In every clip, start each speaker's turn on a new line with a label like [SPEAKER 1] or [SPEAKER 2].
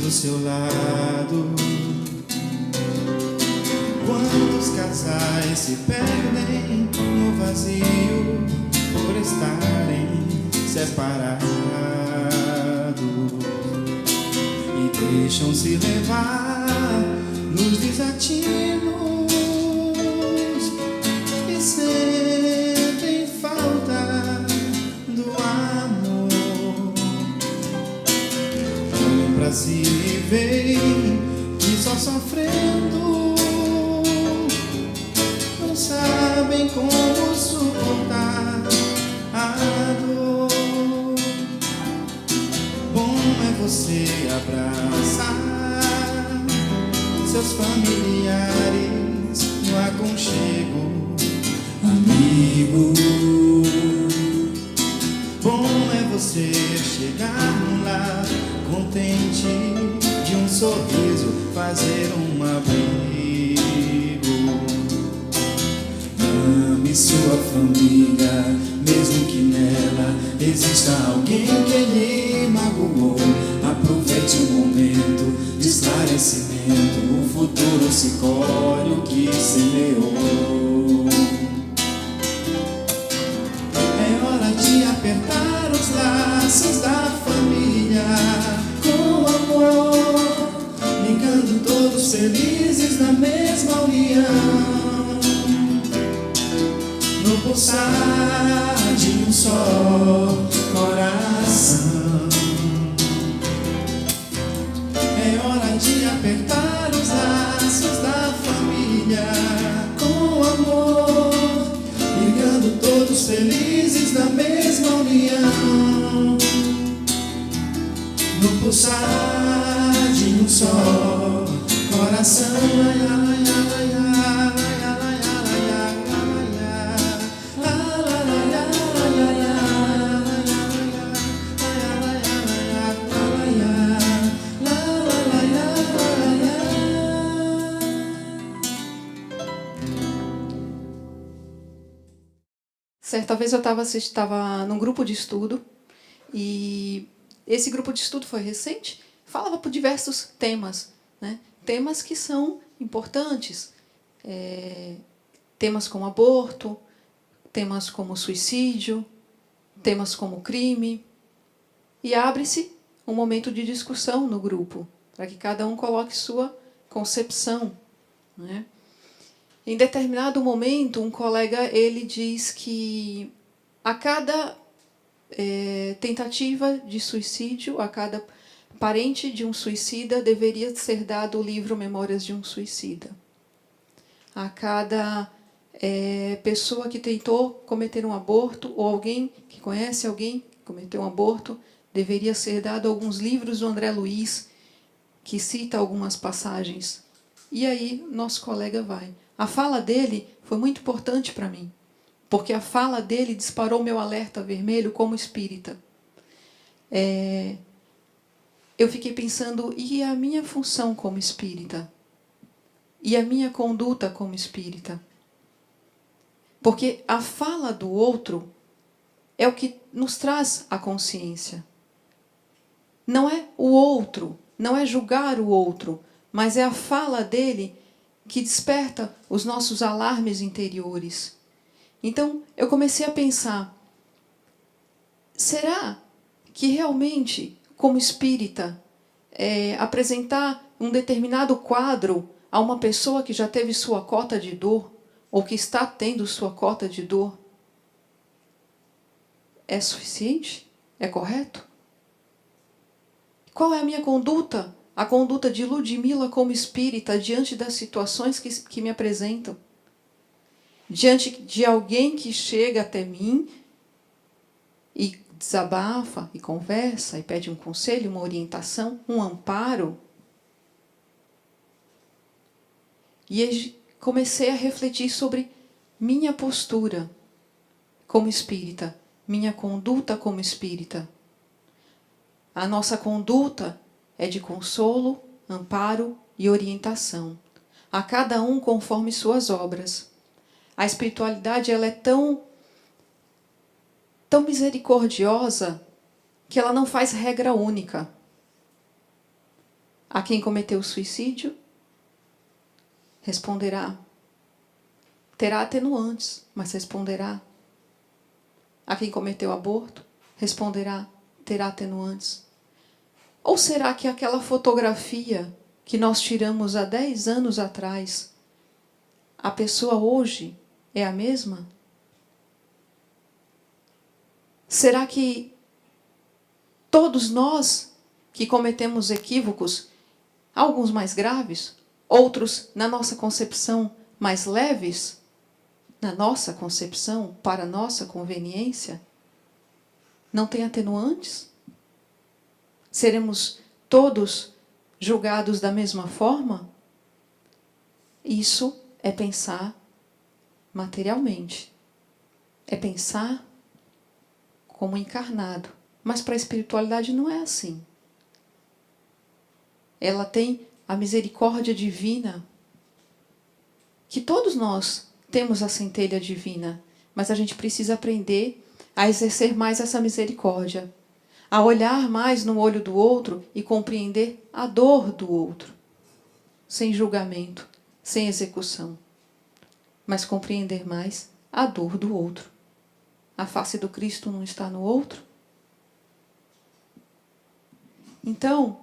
[SPEAKER 1] do seu lado. Quantos casais se perdem no vazio por estarem separados e deixam-se levar nos desatinos e sentem falta do amor. Amam pra si e veem que só sofrendo não sabem como suportar a dor. Bom é você abraçar seus familiares no aconchego, amigo. Bom é você chegar no lar contente, de um sorriso fazer um abrigo. Ame sua família, mesmo que nela exista alguém que lhe magoou. Aproveite o momento de esclarecimento, o futuro se colhe o que semeou. É hora de apertar os laços da família com amor, ligando todos felizes na mesma união, no pulsar de um só coração. É hora de apertar os laços da família com amor, ligando todos felizes na mesma união, no pulsar de um só coração.
[SPEAKER 2] Certa vez eu estava num grupo de estudo, e esse grupo de estudo foi recente, falava por diversos temas, né? Temas que são importantes, temas como aborto, temas como suicídio, temas como crime, e abre-se um momento de discussão no grupo, para que cada um coloque sua concepção, né? Em determinado momento, um colega ele diz que a cada tentativa de suicídio, a cada parente de um suicida, deveria ser dado o livro Memórias de um Suicida. A cada pessoa que tentou cometer um aborto, ou alguém que conhece alguém que cometeu um aborto, deveria ser dado alguns livros do André Luiz, que cita algumas passagens. E aí, nosso colega vai. A fala dele foi muito importante para mim, porque a fala dele disparou meu alerta vermelho como espírita. Eu fiquei pensando, e a minha função como espírita? E a minha conduta como espírita? Porque a fala do outro é o que nos traz a consciência. Não é o outro, não é julgar o outro, mas é a fala dele que desperta os nossos alarmes interiores. Então, eu comecei a pensar, será que realmente, como espírita, apresentar um determinado quadro a uma pessoa que já teve sua cota de dor, ou que está tendo sua cota de dor, é suficiente? É correto? Qual é a minha conduta? A conduta de Ludmila como espírita diante das situações que me apresentam? Diante de alguém que chega até mim e desabafa, e conversa, e pede um conselho, uma orientação, um amparo. E comecei a refletir sobre minha postura como espírita, minha conduta como espírita. A nossa conduta é de consolo, amparo e orientação, a cada um conforme suas obras. A espiritualidade ela é tão misericordiosa que ela não faz regra única. A quem cometeu suicídio, responderá. Terá atenuantes, mas responderá. A quem cometeu aborto, responderá. Terá atenuantes. Ou será que aquela fotografia que nós tiramos há 10 anos atrás, a pessoa hoje é a mesma? Será que todos nós que cometemos equívocos, alguns mais graves, outros, na nossa concepção, mais leves, na nossa concepção, para nossa conveniência, não tem atenuantes? Seremos todos julgados da mesma forma? Isso é pensar materialmente. É pensar como encarnado. Mas para a espiritualidade não é assim. Ela tem a misericórdia divina, que todos nós temos a centelha divina, mas a gente precisa aprender a exercer mais essa misericórdia, a olhar mais no olho do outro e compreender a dor do outro, sem julgamento, sem execução, mas compreender mais a dor do outro. A face do Cristo não está no outro? Então,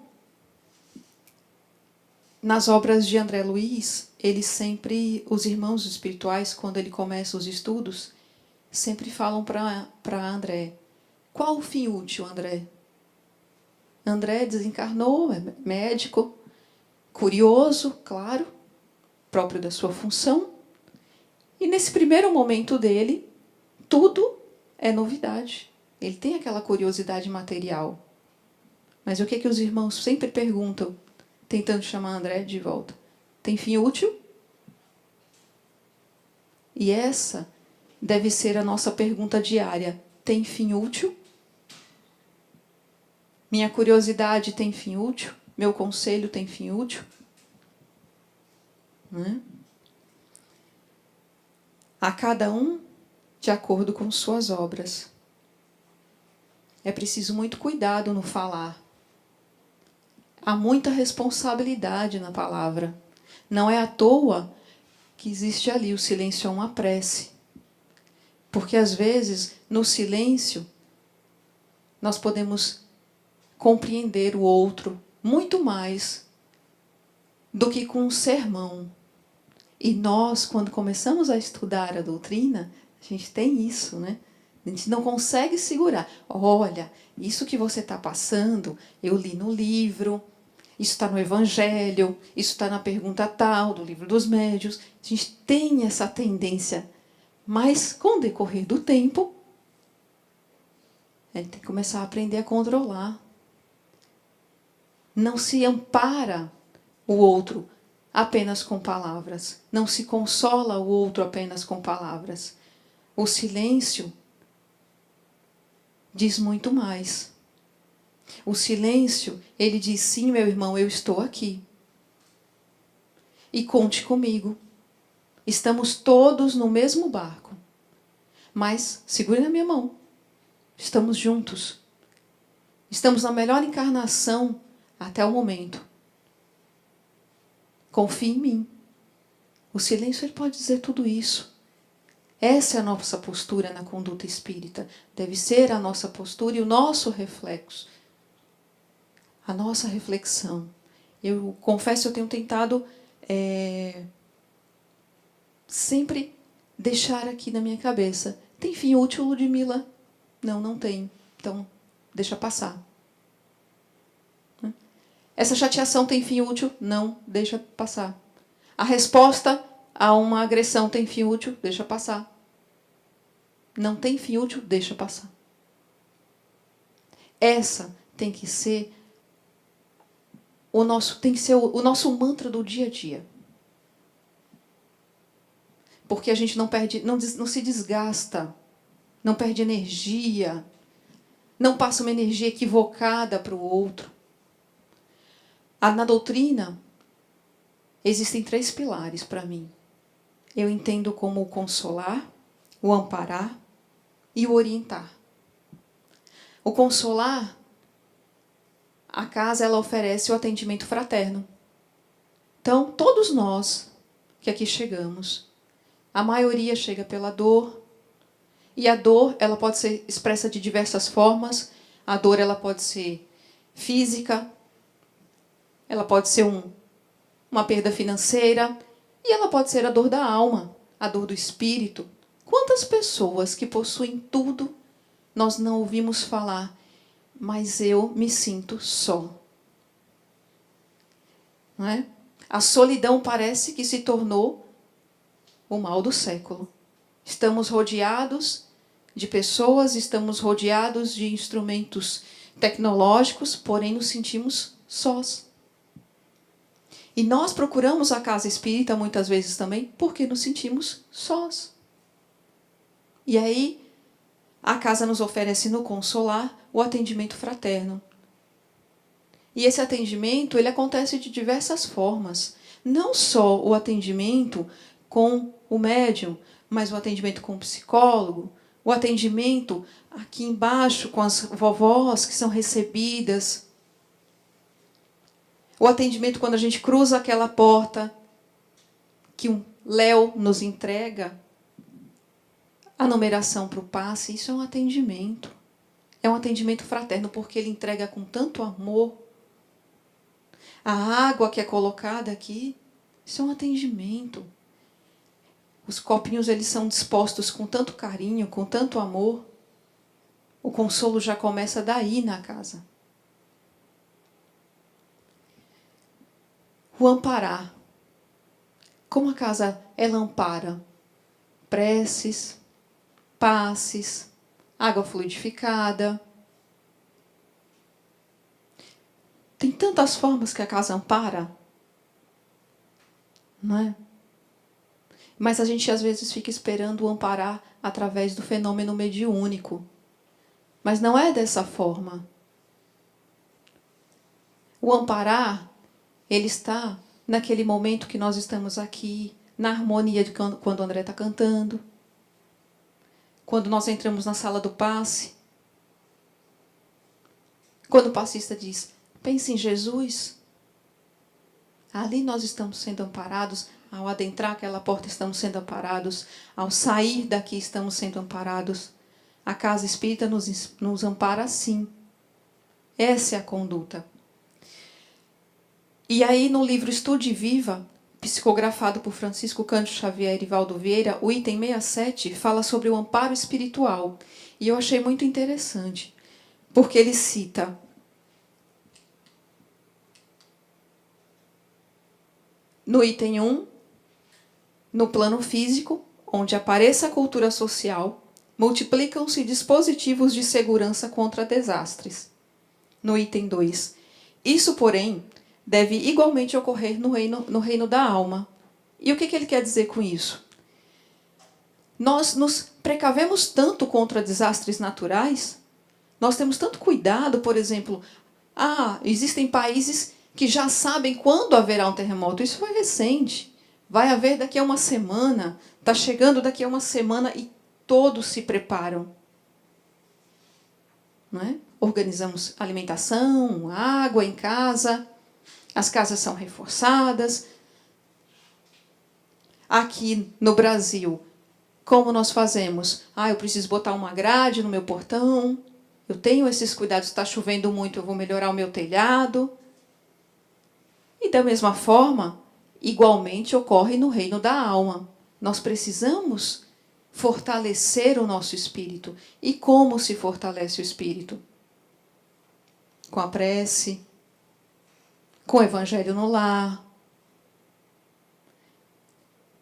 [SPEAKER 2] nas obras de André Luiz, os irmãos espirituais, quando ele começa os estudos, sempre falam para André: qual o fim útil, André? André desencarnou, é médico, curioso, claro, próprio da sua função. E nesse primeiro momento dele, tudo é novidade. Ele tem aquela curiosidade material. Mas o que os irmãos sempre perguntam, tentando chamar André de volta? Tem fim útil? E essa deve ser a nossa pergunta diária. Tem fim útil? Minha curiosidade tem fim útil? Meu conselho tem fim útil? Não é? A cada um de acordo com suas obras. É preciso muito cuidado no falar. Há muita responsabilidade na palavra. Não é à toa que existe ali o silêncio é uma prece. Porque às vezes, no silêncio, nós podemos compreender o outro muito mais do que com um sermão. E nós, quando começamos a estudar a doutrina, a gente tem isso, né? A gente não consegue segurar. Olha, isso que você está passando, eu li no livro, isso está no Evangelho, isso está na pergunta tal, do Livro dos Médiuns. A gente tem essa tendência. Mas, com o decorrer do tempo, a gente tem que começar a aprender a controlar. Não se ampara o outro apenas com palavras. Não se consola o outro apenas com palavras. O silêncio diz muito mais. O silêncio, ele diz: sim, meu irmão, eu estou aqui. E conte comigo. Estamos todos no mesmo barco. Mas segure na minha mão. Estamos juntos. Estamos na melhor encarnação até o momento. Confie em mim. O silêncio, ele pode dizer tudo isso. Essa é a nossa postura na conduta espírita. Deve ser a nossa postura e o nosso reflexo. A nossa reflexão. Eu confesso, eu tenho tentado sempre deixar aqui na minha cabeça. Tem fim útil, Ludmila? Não, não tem. Então, deixa passar. Essa chateação tem fim útil? Não, deixa passar. A resposta a uma agressão tem fim útil? Deixa passar. Não tem fim útil? Deixa passar. Essa tem que ser o nosso mantra do dia a dia. Porque a gente não perde, não se desgasta, não perde energia, não passa uma energia equivocada para o outro. Na doutrina, existem 3 pilares para mim. Eu entendo como o consolar, o amparar e o orientar. O consolar, a casa ela oferece o atendimento fraterno. Então, todos nós que aqui chegamos, a maioria chega pela dor, e a dor ela pode ser expressa de diversas formas. A dor ela pode ser física, ela pode ser uma perda financeira, e ela pode ser a dor da alma, a dor do espírito. Quantas pessoas que possuem tudo, nós não ouvimos falar, mas eu me sinto só. Não é? A solidão parece que se tornou o mal do século. Estamos rodeados de pessoas, estamos rodeados de instrumentos tecnológicos, porém nos sentimos sós. E nós procuramos a casa espírita muitas vezes também porque nos sentimos sós. E aí, a casa nos oferece no consolar o atendimento fraterno. E esse atendimento, ele acontece de diversas formas. Não só o atendimento com o médium, mas o atendimento com o psicólogo, o atendimento aqui embaixo com as vovós que são recebidas, o atendimento quando a gente cruza aquela porta que um Léo nos entrega, a numeração para o passe, isso é um atendimento. É um atendimento fraterno, porque ele entrega com tanto amor. A água que é colocada aqui, isso é um atendimento. Os copinhos eles são dispostos com tanto carinho, com tanto amor. O consolo já começa daí na casa. O amparar. Como a casa ela ampara? Preces, passes, água fluidificada. Tem tantas formas que a casa ampara, não é? Mas a gente às vezes fica esperando o amparar através do fenômeno mediúnico. Mas não é dessa forma. O amparar, ele está naquele momento que nós estamos aqui, na harmonia de quando o André está cantando, quando nós entramos na sala do passe, quando o passista diz, pense em Jesus, ali nós estamos sendo amparados, ao adentrar aquela porta estamos sendo amparados, ao sair daqui estamos sendo amparados. A casa espírita nos ampara assim. Essa é a conduta. E aí no livro Estude e Viva, psicografado por Francisco Cândido Xavier e Valdo Vieira, o item 67 fala sobre o amparo espiritual. E eu achei muito interessante, porque ele cita no item 1, no plano físico, onde apareça a cultura social, multiplicam-se dispositivos de segurança contra desastres. No item 2, isso, porém, deve igualmente ocorrer no reino da alma. E o que ele quer dizer com isso? Nós nos precavemos tanto contra desastres naturais, nós temos tanto cuidado, por exemplo, existem países que já sabem quando haverá um terremoto. Isso foi recente. Vai haver daqui a uma semana, está chegando daqui a uma semana e todos se preparam. Não é? Organizamos alimentação, água em casa, as casas são reforçadas. Aqui no Brasil, como nós fazemos? Eu preciso botar uma grade no meu portão, eu tenho esses cuidados, está chovendo muito, eu vou melhorar o meu telhado. E da mesma forma, igualmente ocorre no reino da alma. Nós precisamos fortalecer o nosso espírito. E como se fortalece o espírito? Com a prece, com o evangelho no lar,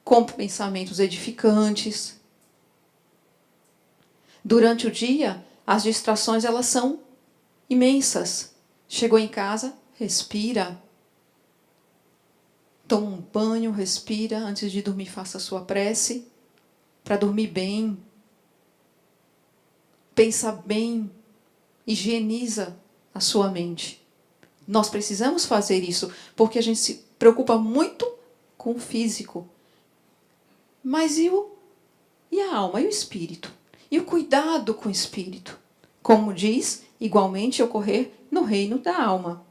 [SPEAKER 2] com pensamentos edificantes. Durante o dia, as distrações elas são imensas. Chegou em casa, respira. Toma um banho, respira, antes de dormir faça a sua prece, para dormir bem. Pensa bem, higieniza a sua mente. Nós precisamos fazer isso, porque a gente se preocupa muito com o físico. Mas e a alma, e o espírito? E o cuidado com o espírito? Como diz, igualmente ocorrer no reino da alma.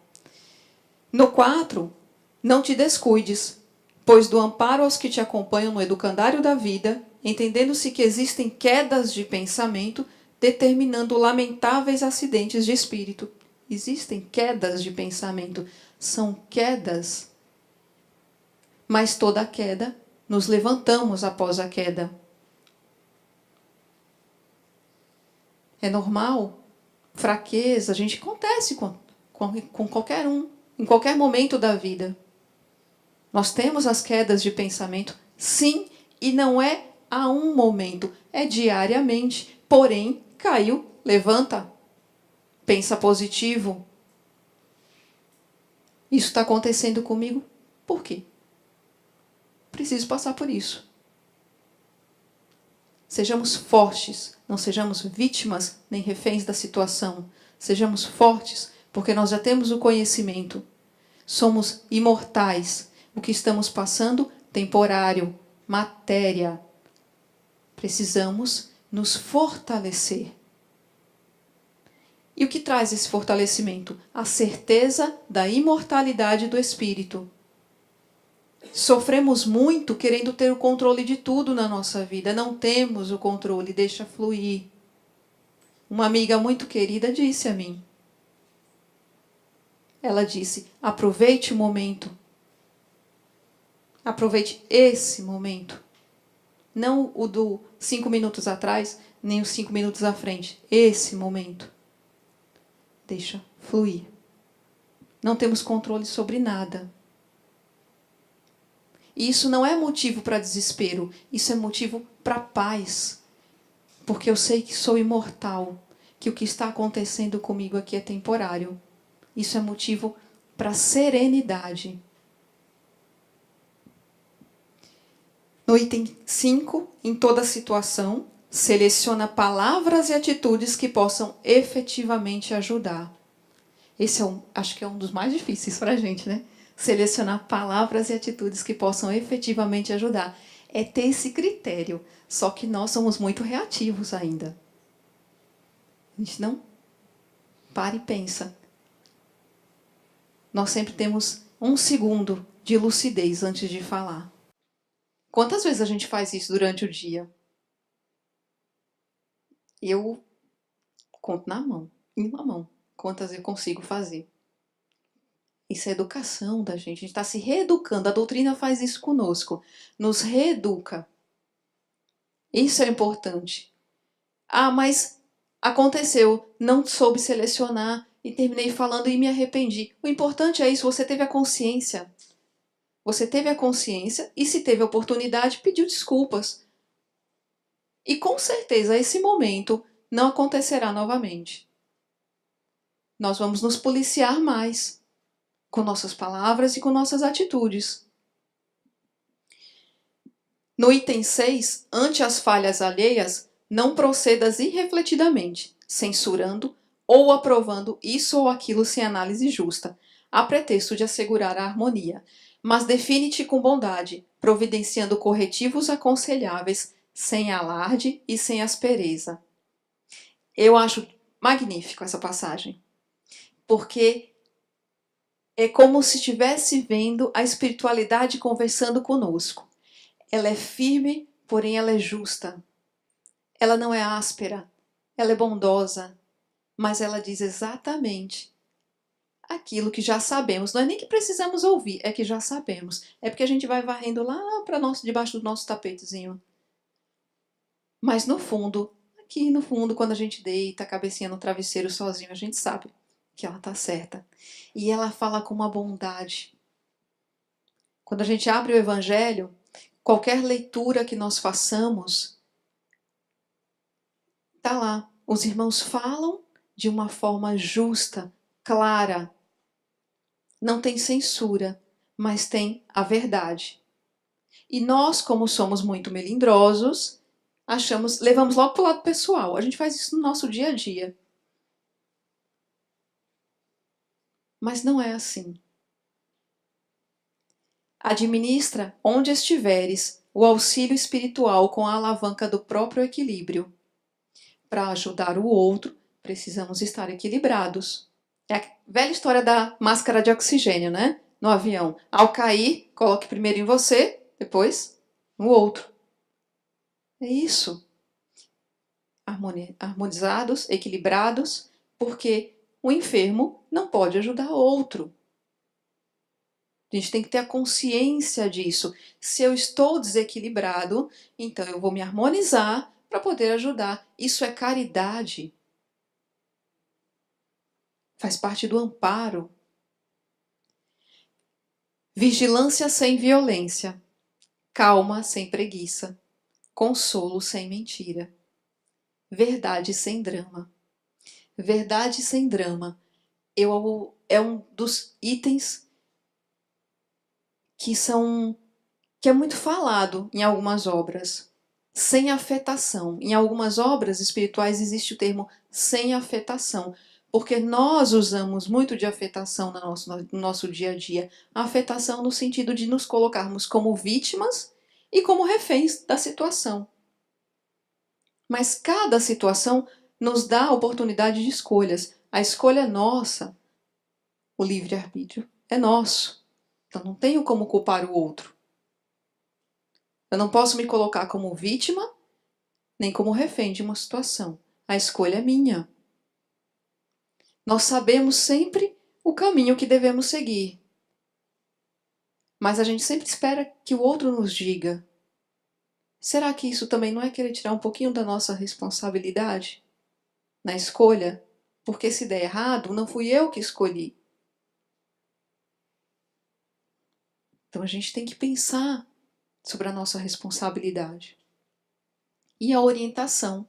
[SPEAKER 2] No 4, não te descuides, pois do amparo aos que te acompanham no educandário da vida, entendendo-se que existem quedas de pensamento, determinando lamentáveis acidentes de espírito. Existem quedas de pensamento, são quedas, mas toda queda, nos levantamos após a queda. É normal, fraqueza, a gente acontece com qualquer um, em qualquer momento da vida. Nós temos as quedas de pensamento, sim, e não é a um momento, é diariamente. Porém, caiu, levanta, pensa positivo. Isso está acontecendo comigo? Por quê? Preciso passar por isso. Sejamos fortes, não sejamos vítimas nem reféns da situação. Sejamos fortes, porque nós já temos o conhecimento. Somos imortais. O que estamos passando, temporário, matéria. Precisamos nos fortalecer. E o que traz esse fortalecimento? A certeza da imortalidade do espírito. Sofremos muito querendo ter o controle de tudo na nossa vida. Não temos o controle, deixa fluir. Uma amiga muito querida disse a mim. Ela disse, aproveite o momento. Aproveite esse momento. Não o do 5 minutos atrás, nem os 5 minutos à frente. Esse momento. Deixa fluir. Não temos controle sobre nada. E isso não é motivo para desespero, isso é motivo para paz. Porque eu sei que sou imortal, que o que está acontecendo comigo aqui é temporário. Isso é motivo para serenidade. No item 5, em toda situação, seleciona palavras e atitudes que possam efetivamente ajudar. Esse acho que é um dos mais difíceis para a gente, né? Selecionar palavras e atitudes que possam efetivamente ajudar. É ter esse critério. Só que nós somos muito reativos ainda. A gente não para e pensa. Nós sempre temos 1 segundo de lucidez antes de falar. Quantas vezes a gente faz isso durante o dia? Eu conto na mão, em uma mão, quantas eu consigo fazer. Isso é educação da gente. A gente está se reeducando. A doutrina faz isso conosco. Nos reeduca. Isso é importante. Ah, mas aconteceu. Não soube selecionar e terminei falando e me arrependi. O importante é isso. Você teve a consciência. Você teve a consciência e se teve a oportunidade, pediu desculpas. E com certeza esse momento não acontecerá novamente. Nós vamos nos policiar mais. Com nossas palavras e com nossas atitudes. No item 6, ante as falhas alheias, não procedas irrefletidamente, censurando ou aprovando isso ou aquilo sem análise justa, a pretexto de assegurar a harmonia, mas define-te com bondade, providenciando corretivos aconselháveis, sem alarde e sem aspereza. Eu acho magnífico essa passagem, porque é como se estivesse vendo a espiritualidade conversando conosco. Ela é firme, porém ela é justa. Ela não é áspera, ela é bondosa, mas ela diz exatamente aquilo que já sabemos. Não é nem que precisamos ouvir, é que já sabemos. É porque a gente vai varrendo lá para debaixo do nosso tapetezinho. Mas no fundo, aqui no fundo, quando a gente deita a cabecinha no travesseiro sozinho, a gente sabe que ela está certa. E ela fala com uma bondade. Quando a gente abre o Evangelho, qualquer leitura que nós façamos, está lá. Os irmãos falam de uma forma justa, clara. Não tem censura, mas tem a verdade. E nós, como somos muito melindrosos, levamos logo para o lado pessoal. A gente faz isso no nosso dia a dia. Mas não é assim. Administra, onde estiveres, o auxílio espiritual com a alavanca do próprio equilíbrio, para ajudar o outro, precisamos estar equilibrados. É a velha história da máscara de oxigênio, né? No avião. Ao cair, coloque primeiro em você, depois no outro. É isso. Harmonizados, equilibrados, porque o enfermo não pode ajudar outro. A gente tem que ter a consciência disso. Se eu estou desequilibrado, então eu vou me harmonizar para poder ajudar. Isso é caridade. Faz parte do amparo. Vigilância sem violência. Calma sem preguiça. Consolo sem mentira. Verdade sem drama. Verdade sem drama é um dos itens que é muito falado em algumas obras. Sem afetação. Em algumas obras espirituais existe o termo sem afetação, porque nós usamos muito de afetação no nosso dia a dia. A afetação no sentido de nos colocarmos como vítimas e como reféns da situação. Mas cada situação nos dá a oportunidade de escolhas. A escolha é nossa. O livre-arbítrio é nosso. Então não tenho como culpar o outro. Eu não posso me colocar como vítima, nem como refém de uma situação. A escolha é minha. Nós sabemos sempre o caminho que devemos seguir. Mas a gente sempre espera que o outro nos diga. Será que isso também não é querer tirar um pouquinho da nossa responsabilidade na escolha? Porque se der errado, não fui eu que escolhi. Então a gente tem que pensar sobre a nossa responsabilidade. E a orientação.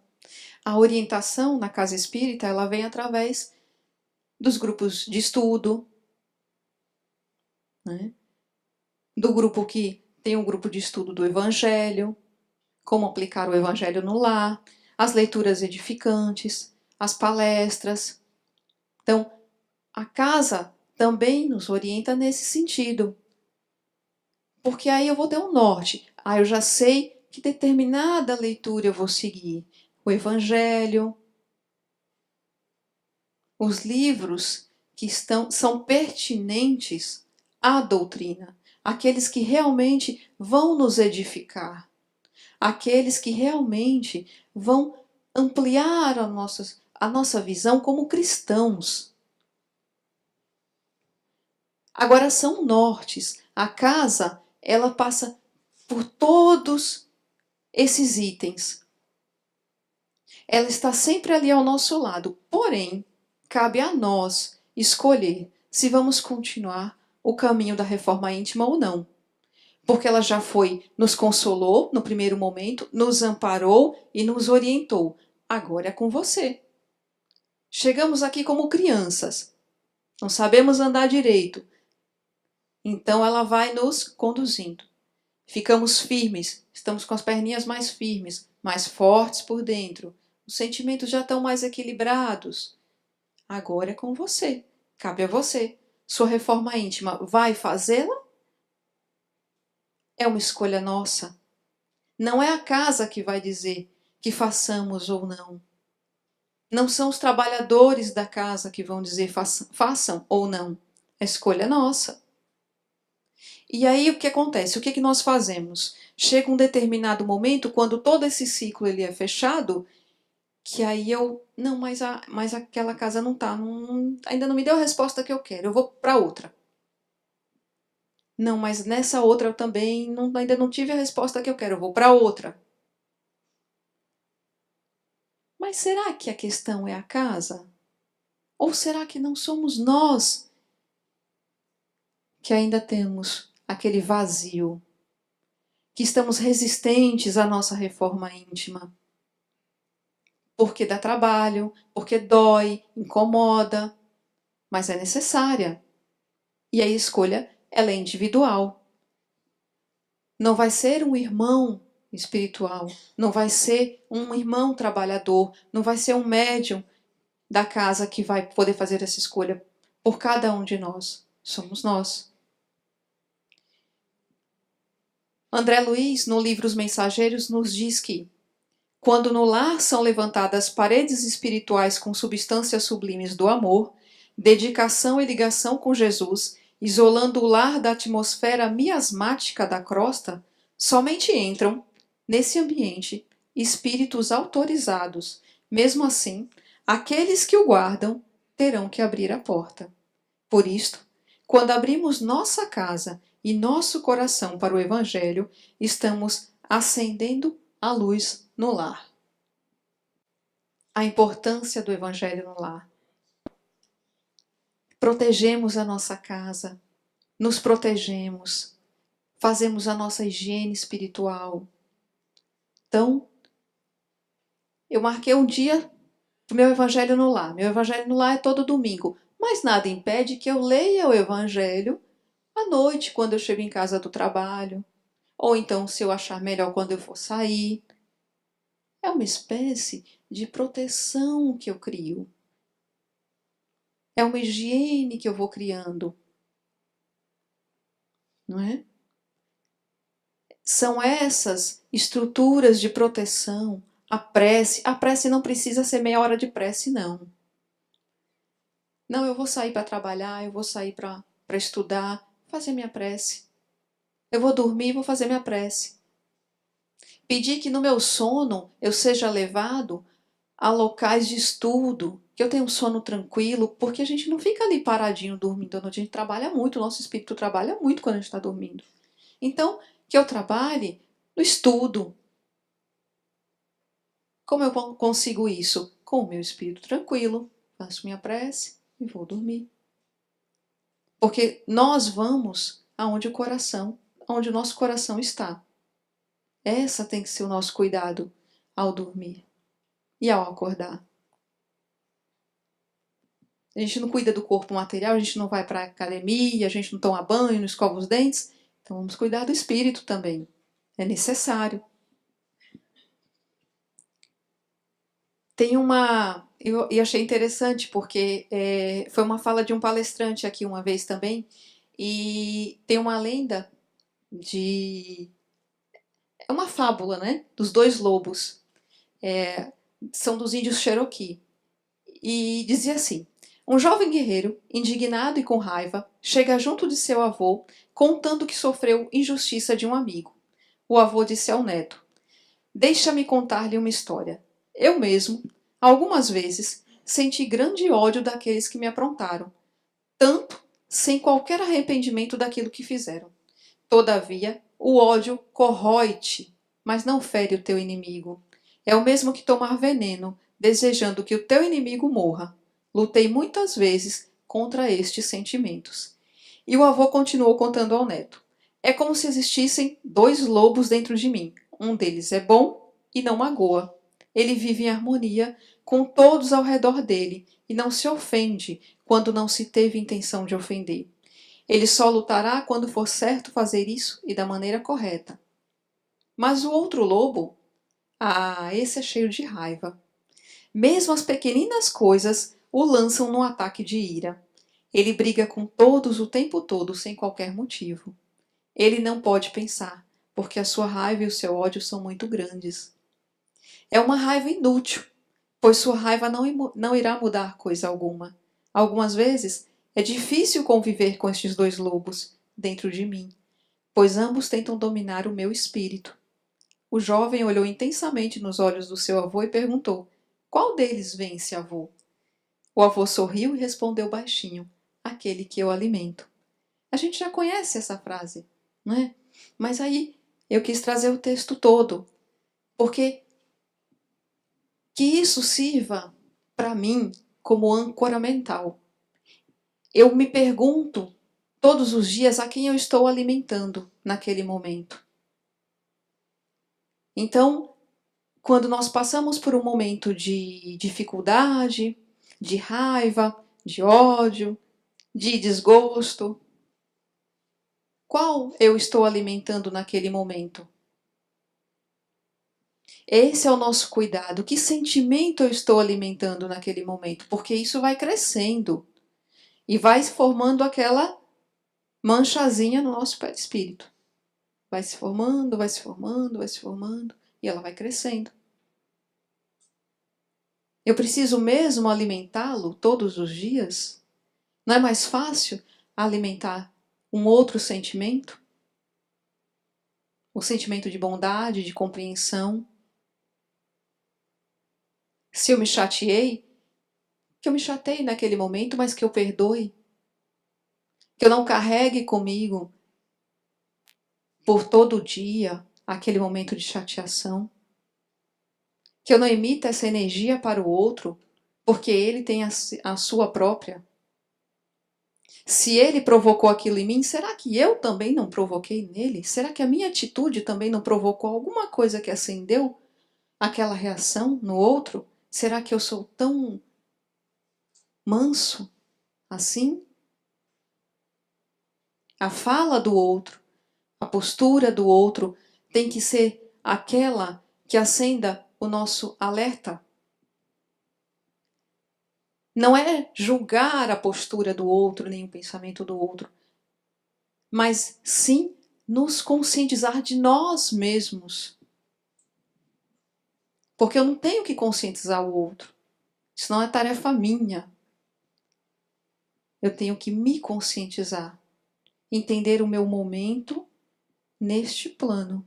[SPEAKER 2] A orientação na casa espírita, ela vem através dos grupos de estudo, né? Do grupo que tem um grupo de estudo do Evangelho, como aplicar o Evangelho no lar, as leituras edificantes, as palestras. Então, a casa também nos orienta nesse sentido. Porque aí eu vou ter um norte. Eu já sei que determinada leitura eu vou seguir. O Evangelho, os livros que são pertinentes à doutrina, aqueles que realmente vão nos edificar, aqueles que realmente vão ampliar a nossa visão como cristãos. Agora são nortes. A casa, ela passa por todos esses itens. Ela está sempre ali ao nosso lado. Porém, cabe a nós escolher se vamos continuar o caminho da reforma íntima ou não. Porque ela já nos consolou no primeiro momento, nos amparou e nos orientou. Agora é com você. Chegamos aqui como crianças. Não sabemos andar direito. Então ela vai nos conduzindo. Ficamos firmes, estamos com as perninhas mais firmes, mais fortes por dentro. Os sentimentos já estão mais equilibrados. Agora é com você. Cabe a você. Sua reforma íntima, vai fazê-la? É uma escolha nossa. Não é a casa que vai dizer que façamos ou não. Não são os trabalhadores da casa que vão dizer façam ou não. A escolha é nossa. E aí o que acontece? O que nós fazemos? Chega um determinado momento, quando todo esse ciclo ele é fechado, que aí não, mas aquela casa não está, ainda não me deu a resposta que eu quero, eu vou para outra. Não, mas nessa outra eu também ainda não tive a resposta que eu quero, eu vou para outra. Mas será que a questão é a casa? Ou será que não somos nós que ainda temos aquele vazio? Que estamos resistentes à nossa reforma íntima? Porque dá trabalho, porque dói, incomoda, mas é necessária. E a escolha, ela é individual. Não vai ser um irmão espiritual, não vai ser um irmão trabalhador, não vai ser um médium da casa que vai poder fazer essa escolha por cada um de nós. Somos nós. André Luiz, no livro Os Mensageiros, nos diz que Quando no lar são levantadas paredes espirituais com substâncias sublimes do amor, dedicação e ligação com Jesus, isolando o lar da atmosfera miasmática da crosta, somente entram, nesse ambiente, espíritos autorizados. Mesmo assim, aqueles que o guardam terão que abrir a porta. Por isto, quando abrimos nossa casa e nosso coração para o Evangelho, estamos acendendo a luz no lar. A importância do Evangelho no lar. Protegemos a nossa casa, nos protegemos, fazemos a nossa higiene espiritual. Então, eu marquei um dia do meu Evangelho no lar. Meu Evangelho no lar é todo domingo, mas nada impede que eu leia o Evangelho à noite, quando eu chego em casa do trabalho, ou então, se eu achar melhor, quando eu for sair. É uma espécie de proteção que eu crio. É uma higiene que eu vou criando. Não é? São essas estruturas de proteção. A prece não precisa ser meia hora de prece, não. Não, eu vou sair para trabalhar, eu vou sair para estudar, fazer minha prece. Eu vou dormir e vou fazer minha prece. Pedir que no meu sono eu seja levado a locais de estudo, que eu tenha um sono tranquilo, porque a gente não fica ali paradinho dormindo à noite, a gente trabalha muito, o nosso espírito trabalha muito quando a gente está dormindo. Então, que eu trabalhe no estudo. Como eu consigo isso? Com o meu espírito tranquilo, faço minha prece e vou dormir. Porque nós vamos aonde o nosso coração está. Essa tem que ser o nosso cuidado ao dormir e ao acordar. A gente não cuida do corpo material, a gente não vai para a academia, a gente não toma banho, não escova os dentes. Então vamos cuidar do espírito também. É necessário. Tem uma... Eu achei interessante, porque foi uma fala de um palestrante aqui uma vez também, e tem uma lenda de... É uma fábula, né? Dos dois lobos. São dos índios Cherokee. E dizia assim: um jovem guerreiro, indignado e com raiva, chega junto de seu avô, contando que sofreu injustiça de um amigo. O avô disse ao neto: deixa-me contar-lhe uma história. Eu mesmo, algumas vezes, senti grande ódio daqueles que me aprontaram, tanto sem qualquer arrependimento daquilo que fizeram. Todavia, o ódio corrói-te, mas não fere o teu inimigo. É o mesmo que tomar veneno, desejando que o teu inimigo morra. Lutei muitas vezes contra estes sentimentos. E o avô continuou contando ao neto: é como se existissem dois lobos dentro de mim. Um deles é bom e não magoa. Ele vive em harmonia com todos ao redor dele e não se ofende quando não se teve intenção de ofender. Ele só lutará quando for certo fazer isso e da maneira correta. Mas o outro lobo, esse é cheio de raiva. Mesmo as pequeninas coisas o lançam num ataque de ira. Ele briga com todos o tempo todo sem qualquer motivo. Ele não pode pensar, porque a sua raiva e o seu ódio são muito grandes. É uma raiva inútil, pois sua raiva não irá mudar coisa alguma. Algumas vezes é difícil conviver com estes dois lobos dentro de mim, pois ambos tentam dominar o meu espírito. O jovem olhou intensamente nos olhos do seu avô e perguntou: qual deles vence, avô? O avô sorriu e respondeu baixinho: aquele que eu alimento. A gente já conhece essa frase, não é? Mas aí eu quis trazer o texto todo, porque que isso sirva para mim como âncora mental. Eu me pergunto todos os dias a quem eu estou alimentando naquele momento. Então, quando nós passamos por um momento de dificuldade, de raiva, de ódio, de desgosto, qual eu estou alimentando naquele momento? Esse é o nosso cuidado. Que sentimento eu estou alimentando naquele momento? Porque isso vai crescendo e vai formando aquela manchazinha no nosso espírito. Vai se formando, vai se formando, vai se formando e ela vai crescendo. Eu preciso mesmo alimentá-lo todos os dias? Não é mais fácil alimentar um outro sentimento? O sentimento de bondade, de compreensão. Se eu me chateei, que eu me chateie naquele momento, mas que eu perdoe. Que eu não carregue comigo por todo o dia aquele momento de chateação. Que eu não emita essa energia para o outro, porque ele tem a sua própria. Se ele provocou aquilo em mim, será que eu também não provoquei nele? Será que a minha atitude também não provocou alguma coisa que acendeu aquela reação no outro? Será que eu sou tão manso assim? A fala do outro, a postura do outro tem que ser aquela que acenda o nosso alerta. Não é julgar a postura do outro, nem o pensamento do outro, mas sim nos conscientizar de nós mesmos. Porque eu não tenho que conscientizar o outro. Isso não é tarefa minha. Eu tenho que me conscientizar. Entender o meu momento neste plano.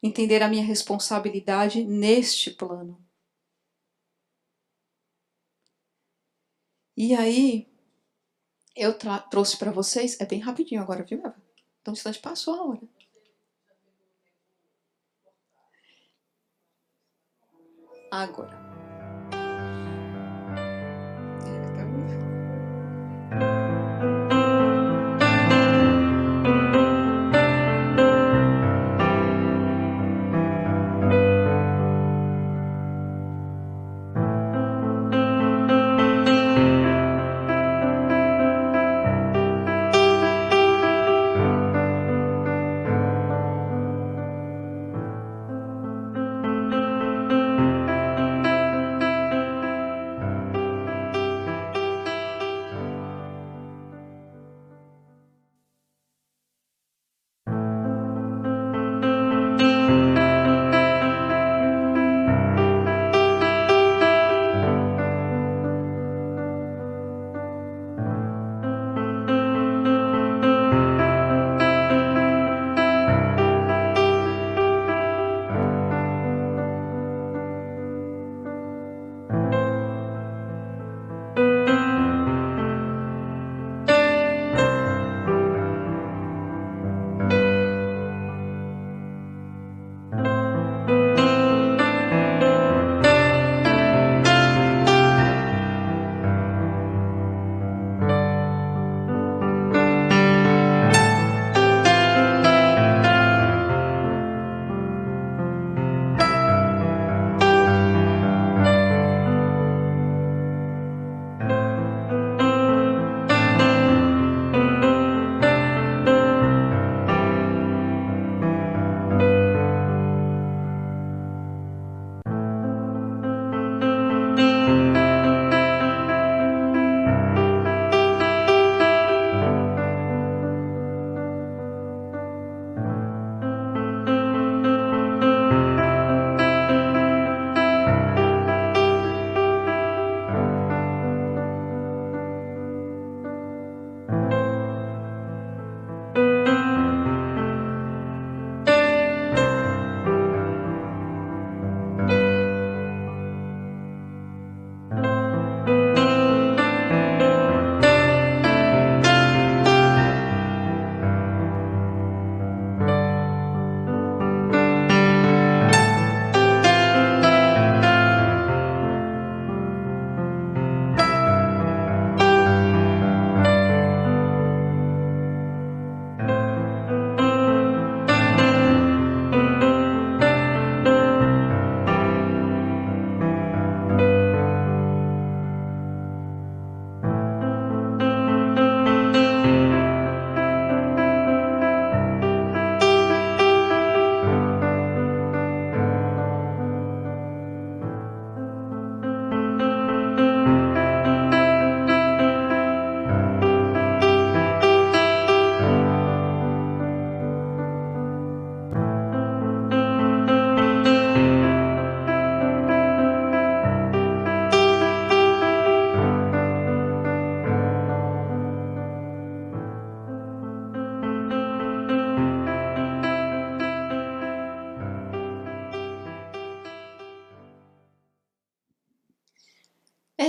[SPEAKER 2] Entender a minha responsabilidade neste plano. E aí, eu trouxe para vocês, é bem rapidinho agora, viu, Eva? Então, um instante passou a hora. Agora.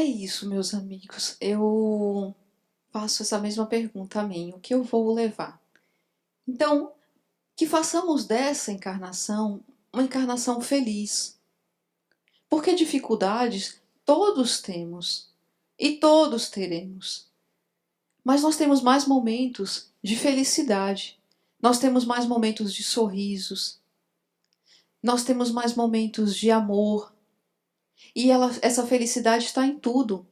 [SPEAKER 2] É isso, meus amigos. Eu faço essa mesma pergunta a mim. O que eu vou levar? Então, que façamos dessa encarnação uma encarnação feliz. Porque dificuldades todos temos e todos teremos. Mas nós temos mais momentos de felicidade. Nós temos mais momentos de sorrisos. Nós temos mais momentos de amor. E essa felicidade está em tudo.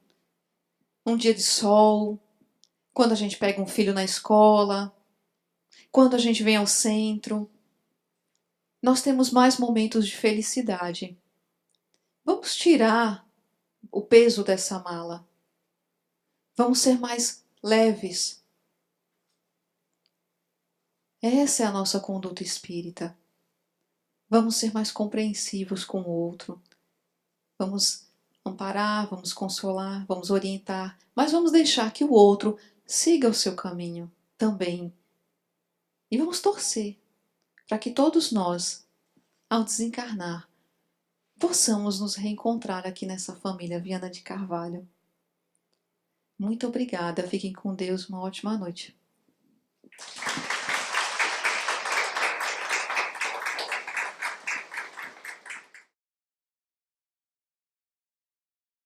[SPEAKER 2] Um dia de sol, quando a gente pega um filho na escola, quando a gente vem ao centro. Nós temos mais momentos de felicidade. Vamos tirar o peso dessa mala. Vamos ser mais leves. Essa é a nossa conduta espírita. Vamos ser mais compreensivos com o outro. Vamos amparar, vamos consolar, vamos orientar, mas vamos deixar que o outro siga o seu caminho também. E vamos torcer para que todos nós, ao desencarnar, possamos nos reencontrar aqui nessa família Viana de Carvalho. Muito obrigada, fiquem com Deus, uma ótima noite.